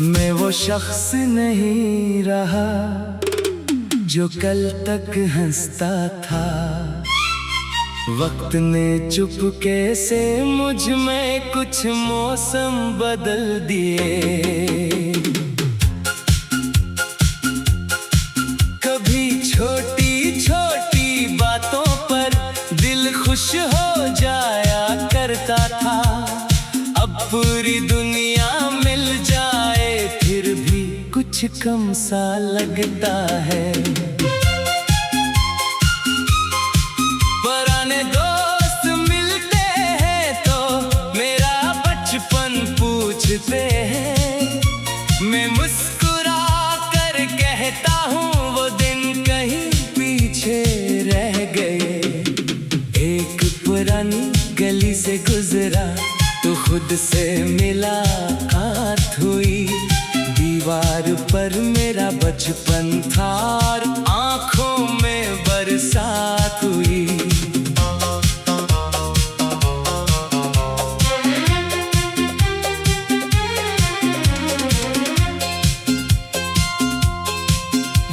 मैं वो शख्स नहीं रहा जो कल तक हंसता था। वक्त ने चुपके से मुझ में कुछ मौसम बदल दिए। कभी छोटी छोटी बातों पर दिल खुश हो जाया करता था। अब पूरी दुनिया मिल जाए फिर भी कुछ कम सा लगता है। पुराने दोस्त मिलते हैं तो मेरा बचपन पूछते हैं। मैं मुस्कुरा कर कहता हूँ वो दिन कहीं पीछे रह गए। एक पुरानी गली से गुजरा तो खुद से मुलाकात हुई। दीवार पर मेरा बचपन था और आँखों में बरसात हुई।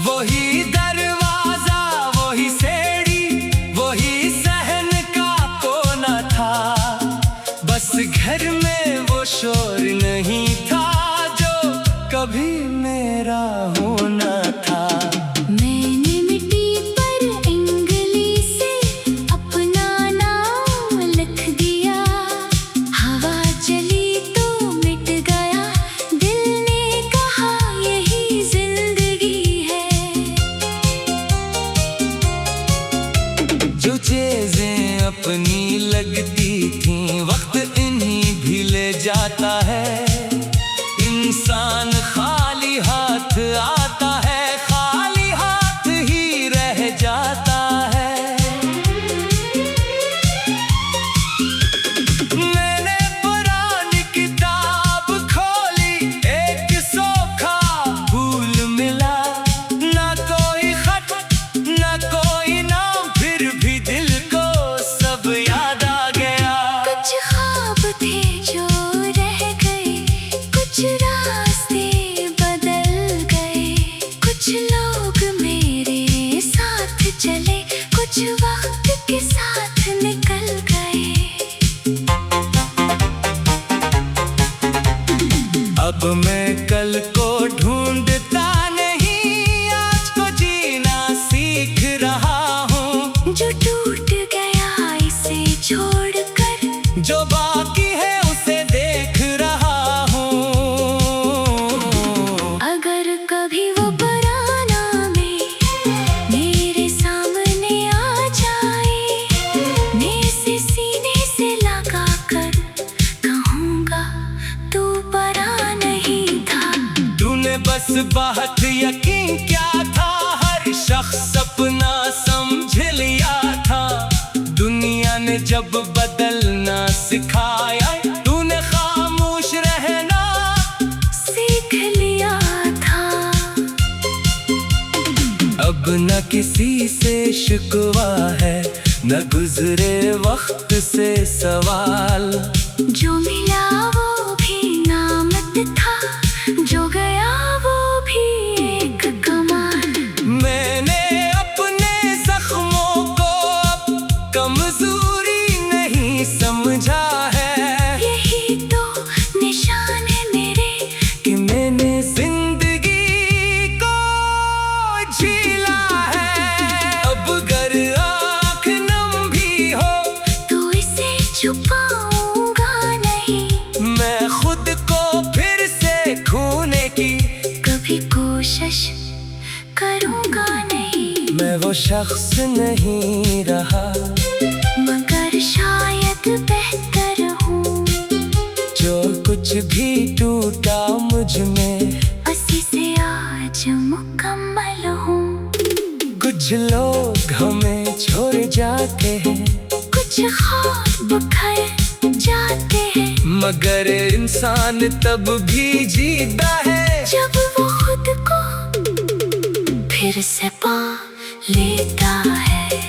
वही दरवाजा, वही सीढ़ी, वही सहन का कोना था। बस घर में वो शोर नहीं था जो कभी मेरा होना था। मैंने मिट्टी पर उंगली से अपना नाम लिख दिया। हवा चली तो मिट गया, दिल ने कहा यही जिंदगी है। जो चीजें अपनी लगती थीं वक्त इन्हीं भी ले जाता है। इंसान खाली हाथ आता है, खाली हाथ ही रह जाता है। मैंने पुरानी किताब खोली, एक सोखा फूल मिला। ना कोई खत ना कोई नाम, फिर भी दिल को सब याद आ गया। कुछ ख्वाब थे जो रह गए, कुछ रास्ते बदल गए। कुछ लोग मेरे साथ चले, कुछ वक्त के साथ निकल गए। अब मैं कल को ढूंढता नहीं, आज को जीना सीख रहा हूँ। जो टूट गया इसे छोड़कर, जो बाकी है उसे देख रहा हूँ। अगर कभी वो पुराना मैं मेरे सामने आ जाए, मैं इसे सीने से लगा कर कहूँगा तू परा नहीं था। तूने बस बात यकीन क्या था, हर शख्स अपना समझ लिया था। दुनिया ने जब बदलना सिखाया, तूने खामोश रहना सीख लिया था। अब न किसी से शिकवा है, न गुजरे वक्त से सवाल। जो मिला वो भी नामत था, जो गया वो भी एक कमाल। मैंने अपने जख्मों को अब कमजोरी नहीं समझा है। यही तो निशान है मेरे कि मैंने जिंदगी को झीला है। अब अगर आँख नम भी हो तो इसे छुपाऊंगा नहीं। मैं खुद को फिर से खोने की कभी कोशिश करूंगा नहीं। मैं वो शख्स नहीं रहा मगर शायद बेहतर हूँ। जो कुछ भी टूटा मुझ में, उसी से आज मुकम्मल हूँ। कुछ लोग हमें छोड़ जाते हैं, कुछ ख्वाब बिखर जाते हैं। मगर इंसान तब भी जीता है जब वो खुद को फिर से पा लेता है।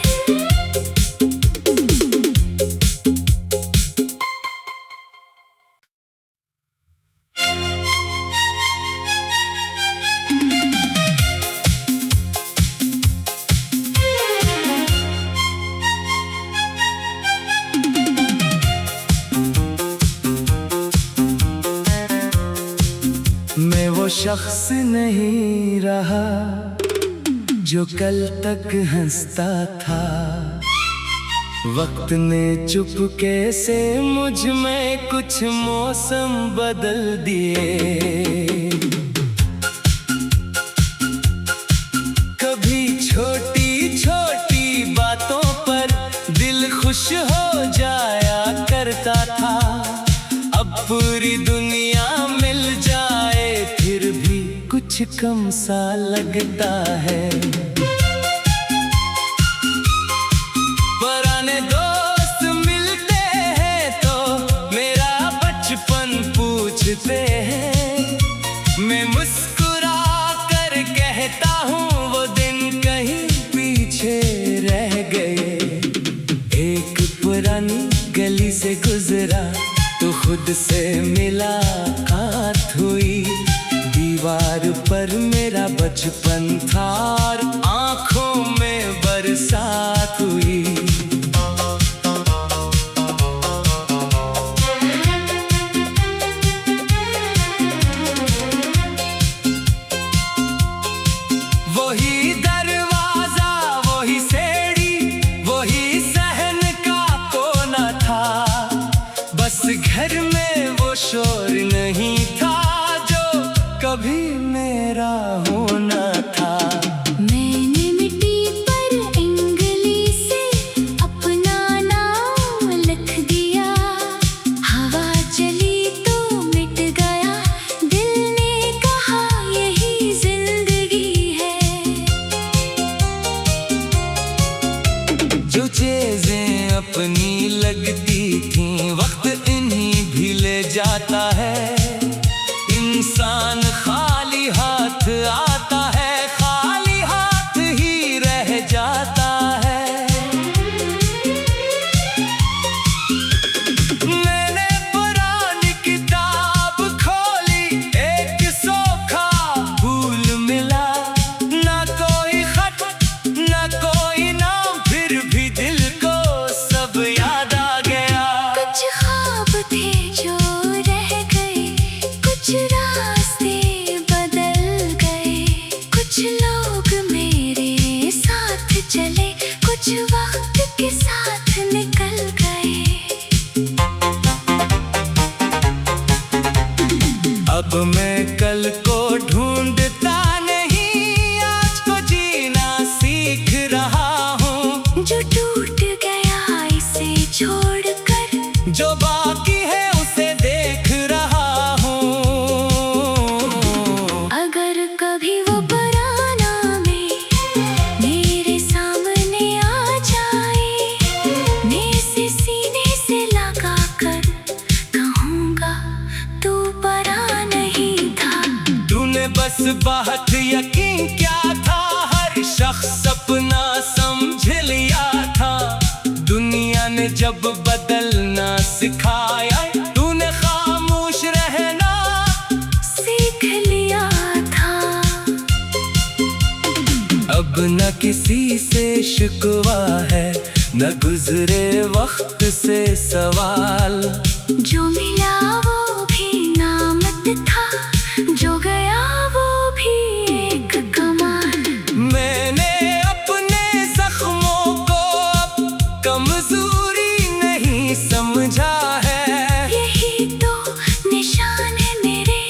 मैं वो शख्स नहीं रहा जो कल तक हंसता था। वक्त ने चुपके से मुझ में कुछ मौसम बदल दिए। कभी छोटी छोटी बातों पर दिल खुश हो जाया करता था। अब पूरी दुनिया मिल जाए फिर भी कुछ कम सा लगता है। पुराने दोस्त मिलते हैं तो मेरा बचपन पूछते हैं। मैं मुस्कुरा कर कहता हूँ वो दिन कहीं पीछे रह गए। एक पुरानी गली से गुजरा तो खुद से मुलाकात हुई। दीवार पर मेरा बचपन था और आँखों में बरसात हुई। वही दरवाजा, वही सीढ़ी, वही सहन का कोना था। बस घर में वो शोर नहीं था जो कभी मेरा होना था। मैंने मिट्टी पर उंगली से अपना नाम लिख दिया। हवा चली तो मिट गया। दिल ने कहा यही जिंदगी है। जो चीजें अपनी लगती थीं वक्त इन्हीं भी ले जाता है। इंसान खाली हाथ आता है, खाली हाथ ही रह जाता है। मैंने पुरानी किताब खोली, एक सोखा फूल मिला। ना कोई खत, ना कोई नाम, फिर भी दिल को सब याद आ गया। कुछ ख्वाब थे जो रह गए, कुछ रास्ते बदल गए। कुछ लोग मेरे साथ चले, कुछ वक्त के साथ निकल गए। अब मैं कल को ढूंढता नहीं, आज को जीना सीख रहा हूँ। जो टूट गया इसे छोड़कर, जो बाकी है उसे देख रहा हूँ। अगर कभी वो पुराना मैं मेरे सामने आ जाए, मैं इसे सीने से लगा कर कहूँगा तू परा नहीं था। तूने बस बात यकीन क्या था, हर शख्स अपना समझ लिया था। दुनिया ने जब बदलना सिखाया, तूने खामोश रहना सीख लिया था। अब न किसी से शिकवा है, न गुजरे वक्त से सवाल। जो मिला वो भी नामत था, जो गया वो भी एक कमाल। मैंने अपने जख्मों को अब कमजोरी नहीं समझा है। यही तो निशान है मेरे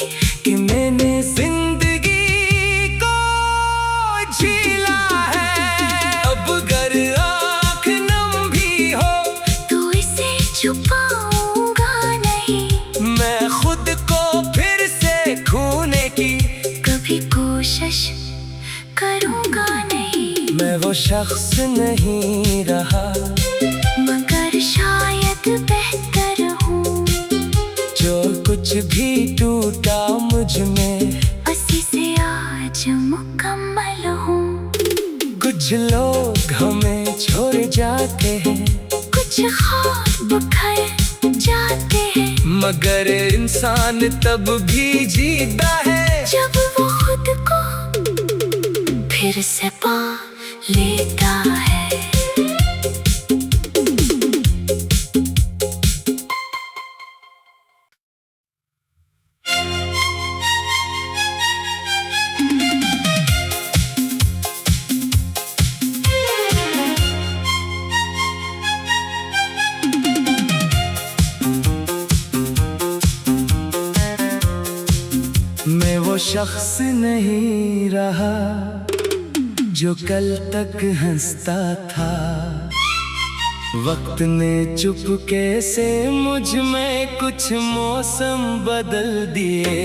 कि मैंने जिंदगी को झीला है। अब अगर आँख नम भी हो तो इसे छुपाऊंगा नहीं। मैं खुद को फिर से खोने की कभी कोशिश करूंगा नहीं। मैं वो शख्स नहीं रहा मगर शायद बेहतर हूँ। जो कुछ भी टूटा मुझ में उसी से आज मुकम्मल हूँ। कुछ लोग हमें छोड़ जाते हैं, कुछ ख्वाब बिखर जाते हैं। मगर इंसान तब भी जीता है जब वो खुद को फिर से पा लेता है। मैं वो शख्स नहीं रहा जो कल तक हंसता था। वक्त ने चुपके से मुझ में कुछ मौसम बदल दिए।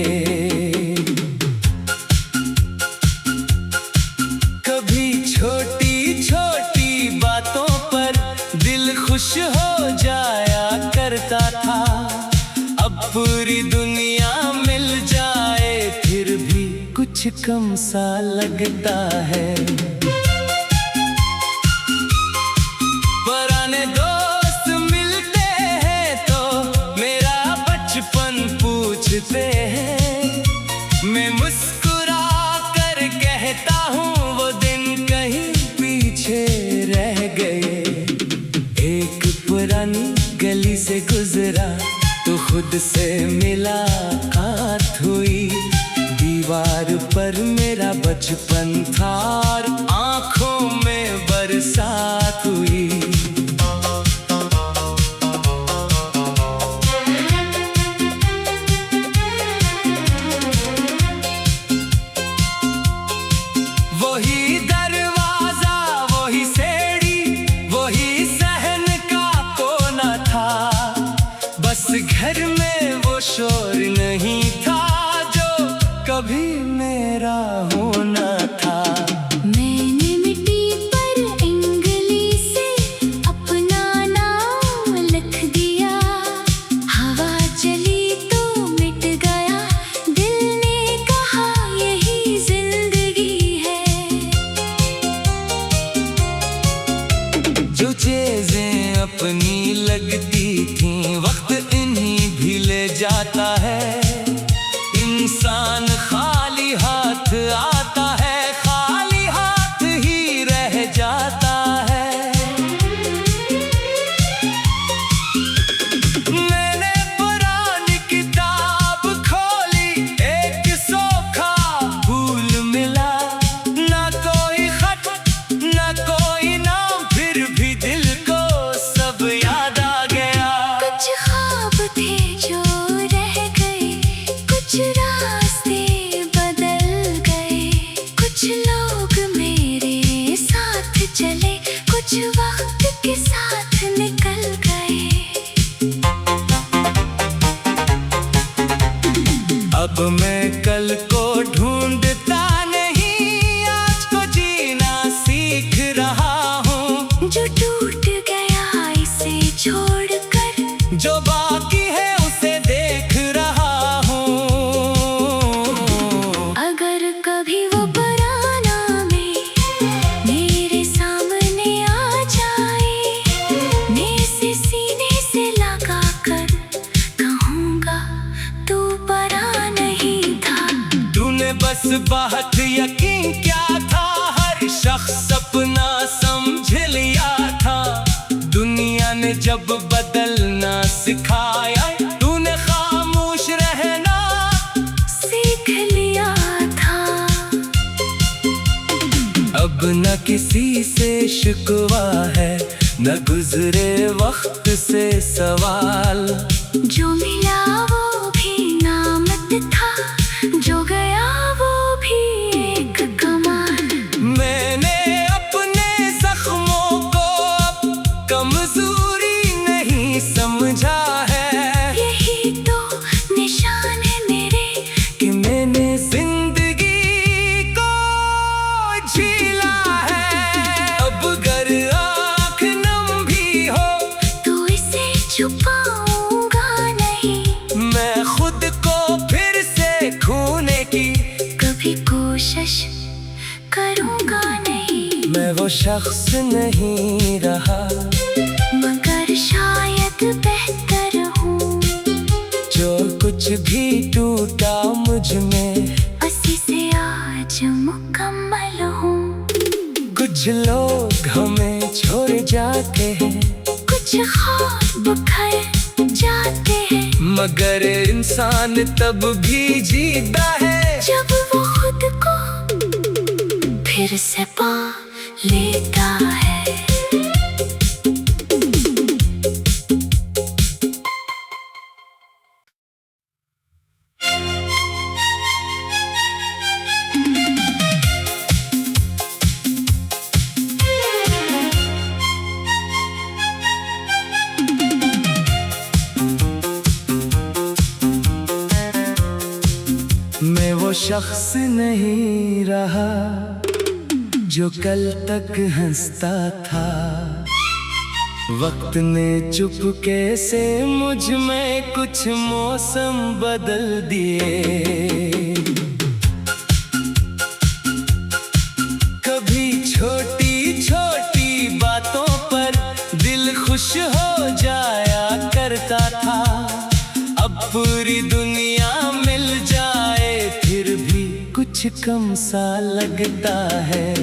कभी छोटी छोटी बातों पर दिल खुश हो जाया करता था। अब पूरी दुनिया मिल जाए फिर भी कुछ कम सा लगता है। पुराने दोस्त मिलते हैं तो मेरा बचपन पूछते हैं। मैं मुस्कुरा कर कहता हूँ वो दिन कहीं पीछे रह गए। एक पुरानी गली से गुजरा तो खुद से मुलाकात हुई। दीवार पर मेरा बचपन था और आँखों में बरसात हुई। वही दरवाजा, वही सीढ़ी, वही सहन का कोना था। बस घर में वो शोर नहीं था जो कभी मेरा होना था। मैंने मिट्टी पर उंगली से अपना नाम लिख दिया। हवा चली तो मिट गया। दिल ने कहा यही जिंदगी है। जो चीजें अपनी लगती थीं वक्त इन्हीं भी ले जाता है। इंसान खाली हाथ आता है, खाली हाथ ही रह जाता है। मैंने पुरानी किताब खोली, एक सोखा फूल मिला। ना कोई खत, ना कोई नाम, फिर भी दिल को सब याद आ गया। कुछ ख्वाब थे जो रह गए, कुछ रास्ते बदल गए। कुछ लोग मेरे साथ चले, कुछ वक्त के साथ निकल गए। अब मैं कल को ढूंढता नहीं, आज को जीना सीख रहा हूँ। जो टूट गया इसे छोड़कर, जो बाकी है उसे देख रहा हूँ। अगर कभी वो पुराना मैं मेरे सामने आ जाए, मैं इसे सीने से लगा कर कहूँगा तू परा नहीं था। तूने बस बात यकीन क्या था, हर शख्स अपना समझ लिया था। दुनिया ने जब बदलना सिखाया, तूने खामोश रहना सीख लिया था। अब न किसी से शिकवा है, न गुजरे वक्त से सवाल। जो मिला वो भी नामत था, जो गया वो भी एक कमाल। मैंने अपने जख्मों को अब कमजोरी नहीं समझा है। यही तो निशान है मेरे कि मैंने जिंदगी को झीला है। अब अगर आँख नम भी हो तो इसे छुपाऊंगा नहीं। मैं खुद को फिर से खोने की कभी कोशिश करूंगा नहीं। मैं वो शख्स नहीं रहा मगर शायद बेहतर हूँ। जो कुछ भी टूटा मुझ में, असी से आज मुकम्मल हूँ। कुछ लोग हमें छोड़ जाते हैं, कुछ ख्वाब खर जाते हैं। मगर इंसान तब भी जीता है जब वो खुद को फिर से पा लेता है। मैं वो शख्स नहीं रहा जो कल तक हंसता था। वक्त ने चुपके से मुझ में कुछ मौसम बदल दिए। कभी छोटी छोटी बातों पर दिल खुश हो जाया करता था। अब पूरी दुनिया मिल जाए फिर भी कुछ कम सा लगता है।